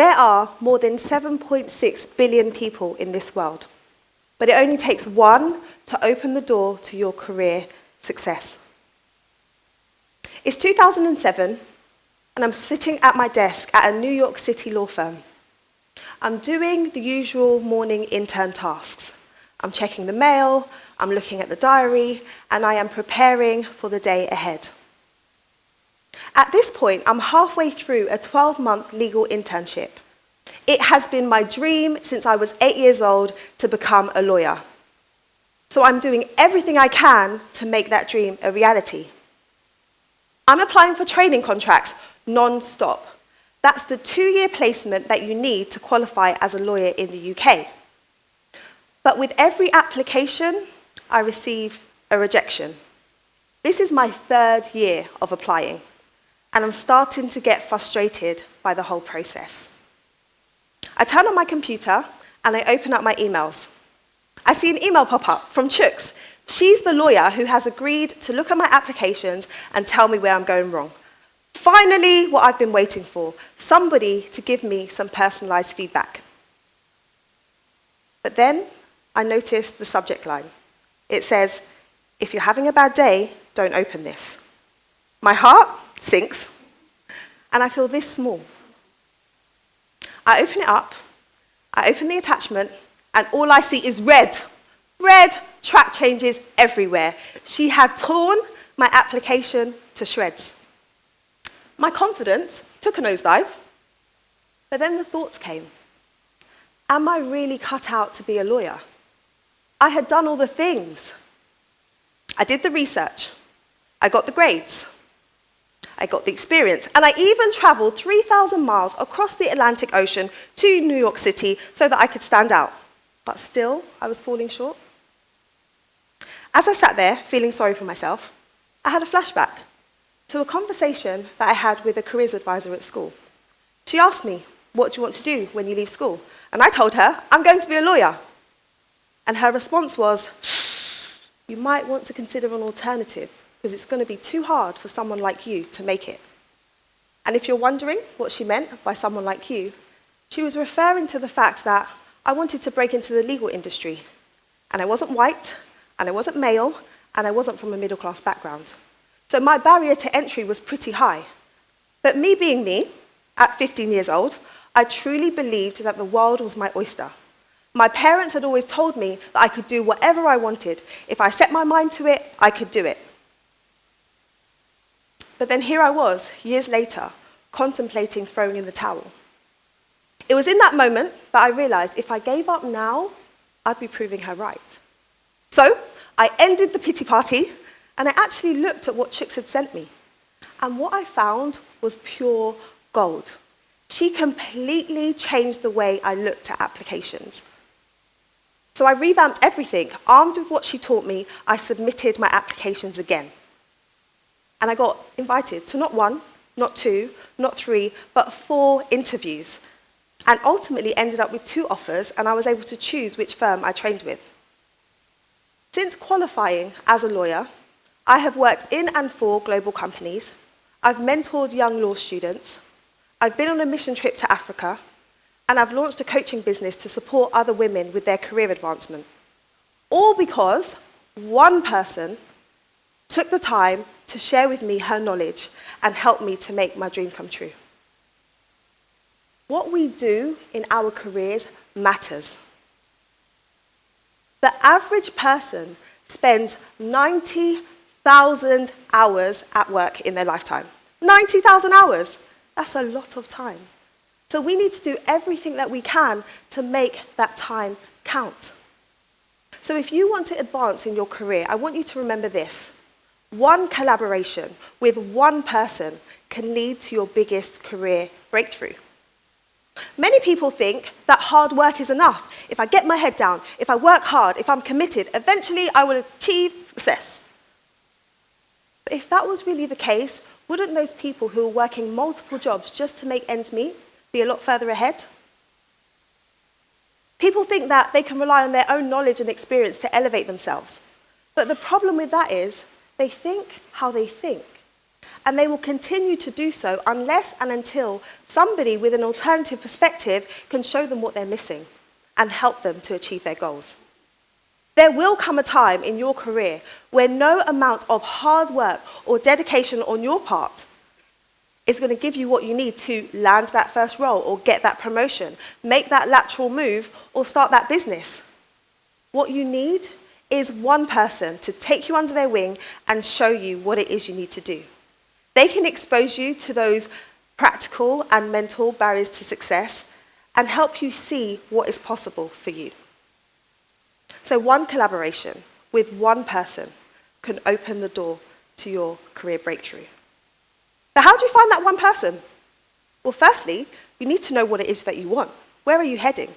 There are more than 7.6 billion people in this world, but it only takes one to open the door to your career success. It's 2007, and I'm sitting at my desk at a New York City law firm. I'm doing the usual morning intern tasks. I'm checking the mail, I'm looking at the diary, and I am preparing for the day ahead. At this point, I'm halfway through a 12-month legal internship. It has been my dream since I was 8 years old to become a lawyer. So I'm doing everything I can to make that dream a reality. I'm applying for training contracts non-stop. That's the 2-year placement that you need to qualify as a lawyer in the UK. But with every application, I receive a rejection. This is my 3rd year of applying, and I'm starting to get frustrated by the whole process. I turn on my computer and I open up my emails. I see an email pop up from Chooks. She's the lawyer who has agreed to look at my applications and tell me where I'm going wrong. Finally, what I've been waiting for, somebody to give me some personalized feedback. But then I noticed the subject line. It says, "If you're having a bad day, don't open this." My heart sinks, and I feel this small. I open it up, I open the attachment, and all I see is red. Red track changes everywhere. She had torn my application to shreds. My confidence took a nosedive, but then the thoughts came. Am I really cut out to be a lawyer? I had done all the things. I did the research. I got the grades. I got the experience. And I even traveled 3,000 miles across the Atlantic Ocean to New York City so that I could stand out. But still, I was falling short. As I sat there, feeling sorry for myself, I had a flashback to a conversation that I had with a careers advisor at school. She asked me, "What do you want to do when you leave school?" And I told her, "I'm going to be a lawyer." And her response was, "You might want to consider an alternative because it's going to be too hard for someone like you to make it." And if you're wondering what she meant by someone like you, she was referring to the fact that I wanted to break into the legal industry. And I wasn't white, and I wasn't male, and I wasn't from a middle-class background. So my barrier to entry was pretty high. But me being me, at 15 years old, I truly believed that the world was my oyster. My parents had always told me that I could do whatever I wanted. If I set my mind to it, I could do it. But then here I was, years later, contemplating throwing in the towel. It was in that moment that I realized if I gave up now, I'd be proving her right. So I ended the pity party, and I actually looked at what Chooks had sent me. And what I found was pure gold. She completely changed the way I looked at applications. So I revamped everything. Armed with what she taught me, I submitted my applications again. And I got invited to not 1, not 2, not 3, but 4 interviews. And ultimately ended up with 2 offers, and I was able to choose which firm I trained with. Since qualifying as a lawyer, I have worked in and for global companies. I've mentored young law students. I've been on a mission trip to Africa, and I've launched a coaching business to support other women with their career advancement. All because one person took the time to share with me her knowledge and help me to make my dream come true. What we do in our careers matters. The average person spends 90,000 hours at work in their lifetime. 90,000 hours! That's a lot of time. So we need to do everything that we can to make that time count. So if you want to advance in your career, I want you to remember this. One collaboration with one person can lead to your biggest career breakthrough. Many people think that hard work is enough. If I get my head down, if I work hard, if I'm committed, eventually I will achieve success. But if that was really the case, wouldn't those people who are working multiple jobs just to make ends meet be a lot further ahead? People think that they can rely on their own knowledge and experience to elevate themselves. But the problem with that is they think how they think. And they will continue to do so unless and until somebody with an alternative perspective can show them what they're missing and help them to achieve their goals. There will come a time in your career where no amount of hard work or dedication on your part is going to give you what you need to land that first role or get that promotion, make that lateral move, or start that business. What you need is one person to take you under their wing and show you what it is you need to do. They can expose you to those practical and mental barriers to success and help you see what is possible for you. So one collaboration with one person can open the door to your career breakthrough. So how do you find that one person? Well, firstly, you need to know what it is that you want. Where are you heading?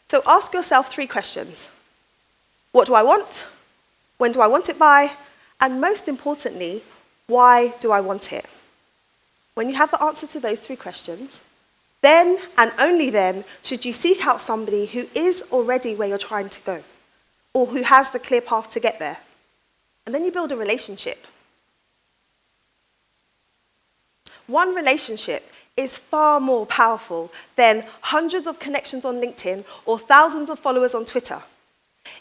So ask yourself 3 questions. What do I want? When do I want it by? And most importantly, why do I want it? When you have the answer to those 3 questions, then and only then should you seek out somebody who is already where you're trying to go, or who has the clear path to get there. And then you build a relationship. One relationship is far more powerful than hundreds of connections on LinkedIn or thousands of followers on Twitter.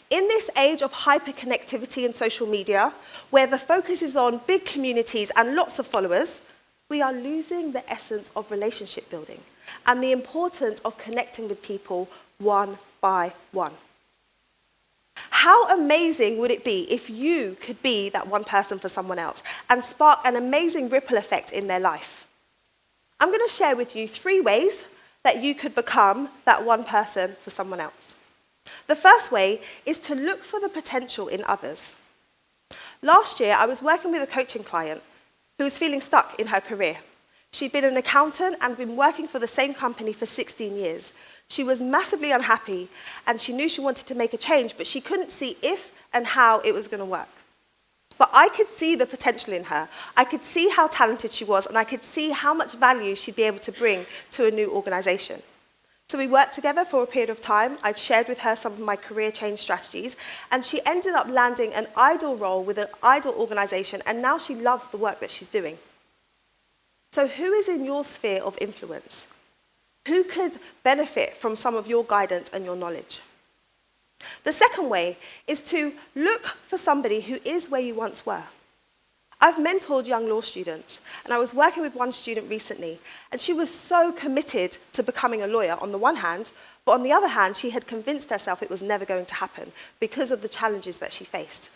In this age of hyperconnectivity and social media, where the focus is on big communities and lots of followers, we are losing the essence of relationship building and the importance of connecting with people one by one. How amazing would it be if you could be that one person for someone else and spark an amazing ripple effect in their life? I'm going to share with you 3 ways that you could become that one person for someone else. The first way is to look for the potential in others. Last year, I was working with a coaching client who was feeling stuck in her career. She'd been an accountant and been working for the same company for 16 years. She was massively unhappy, and she knew she wanted to make a change, but she couldn't see if and how it was going to work. But I could see the potential in her. I could see how talented she was, and I could see how much value she'd be able to bring to a new organization. So we worked together for a period of time. I'd shared with her some of my career change strategies, and she ended up landing an idol role with an idol organization, and now she loves the work that she's doing. So who is in your sphere of influence? Who could benefit from some of your guidance and your knowledge? The second way is to look for somebody who is where you once were. I've mentored young law students, and I was working with one student recently, and she was so committed to becoming a lawyer on the one hand, but on the other hand, she had convinced herself it was never going to happen because of the challenges that she faced.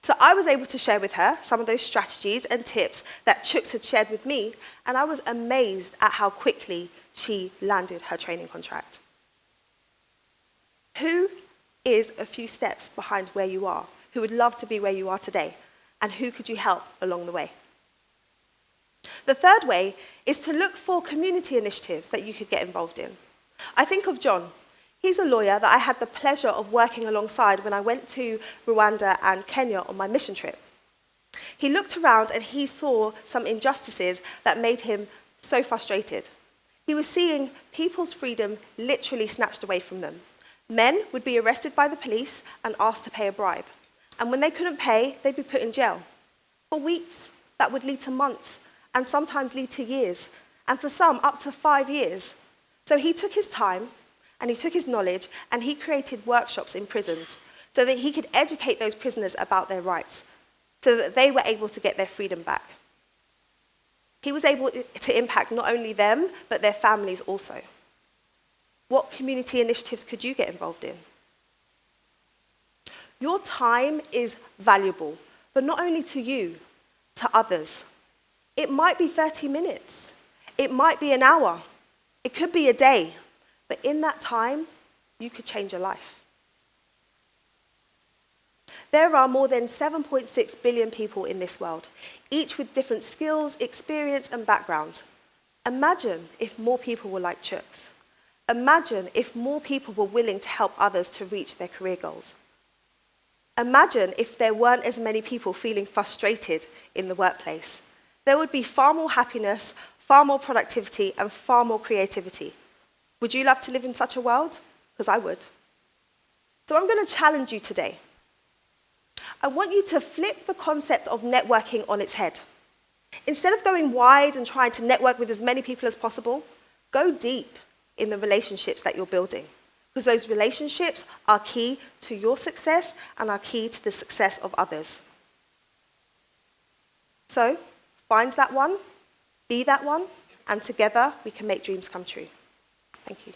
So I was able to share with her some of those strategies and tips that Chooks had shared with me, and I was amazed at how quickly she landed her training contract. Who is a few steps behind where you are, who would love to be where you are today, and who could you help along the way? The third way is to look for community initiatives that you could get involved in. I think of John. He's a lawyer that I had the pleasure of working alongside when I went to Rwanda and Kenya on my mission trip. He looked around and he saw some injustices that made him so frustrated. He was seeing people's freedom literally snatched away from them. Men would be arrested by the police and asked to pay a bribe. And when they couldn't pay, they'd be put in jail. For weeks, that would lead to months, and sometimes lead to years, and for some, up to 5 years. So he took his time, and he took his knowledge, and he created workshops in prisons so that he could educate those prisoners about their rights, so that they were able to get their freedom back. He was able to impact not only them, but their families also. What community initiatives could you get involved in? Your time is valuable, but not only to you, to others. It might be 30 minutes. It might be an hour. It could be a day. But in that time, you could change your life. There are more than 7.6 billion people in this world, each with different skills, experience, and backgrounds. Imagine if more people were like Chooks. Imagine if more people were willing to help others to reach their career goals. Imagine if there weren't as many people feeling frustrated in the workplace. There would be far more happiness, far more productivity, and far more creativity. Would you love to live in such a world? Because I would. So I'm going to challenge you today. I want you to flip the concept of networking on its head. Instead of going wide and trying to network with as many people as possible, go deep in the relationships that you're building, because those relationships are key to your success and are key to the success of others. So, find that one, be that one, and together we can make dreams come true. Thank you.